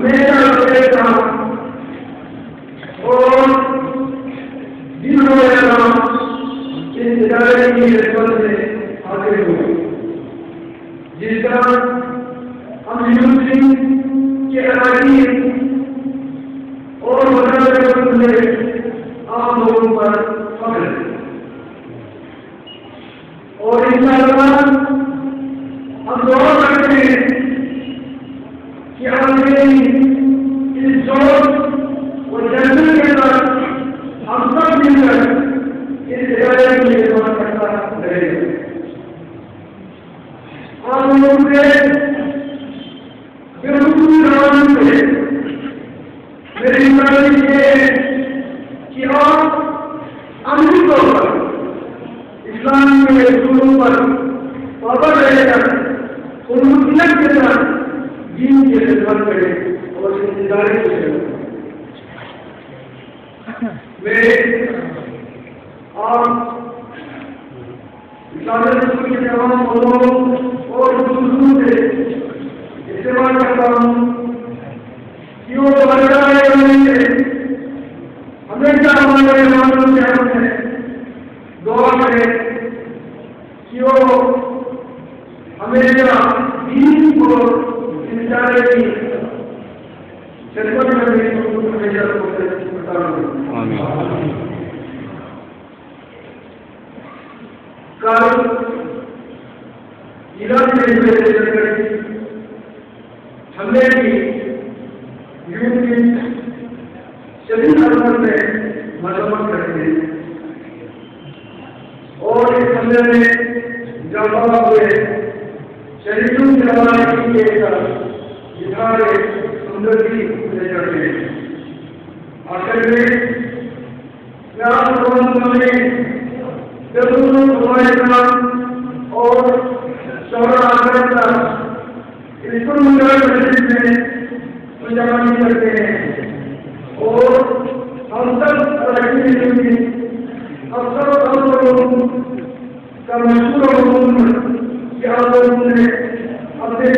ہمیشہ دیکھتا اور دن ہو رہا اس ادارے کی خدمت سے حاصل ہوئی جس طرح ہم یونیورسٹی کے اراکین اور مدرسے عام لوگوں پر فخر ہے اور انشاءاللہ ہم دعا کرتے ہیں کہ اس جوش اور جذبے کے ساتھ ہم سب مل کر اس ادارے کی خدمت کرتا رہے گا. عام لوگوں سے بالکل روان سے میری تعلیم یہ ہے کہ آپ عملی طور پر اسلام کے اصولوں پر پابند رہ کر خلوصیت کے ساتھ دین کی خدمت کریں اور ادارے کی خدمت کریں. میں آپ اسلامی رسول کے تمام علوم اور اصولوں سے استعمال کرتا ہوں کہ وہ برقرار رہنے سے ہمیشہ ہمارے معلوم کے حق میں دعا کرے کہ وہ ہمیشہ دین کو ادارے کی خدمت کرنے کی ہمیشہ کل ایران میں حملے کی یوم کی شدید حرمت میں مذمت کرتے ہیں اور اس حملے میں جمع ہوئے شہیدوں کی روانگی کے اظہار ہمدردی پیش کرتے ہیں. آخر میں اور شوہر آخرت کا اس کو مسجد میں مجمع کرتے ہیں اور ہم سب لوگوں کا مشہور کہ آپ لوگوں نے اپنے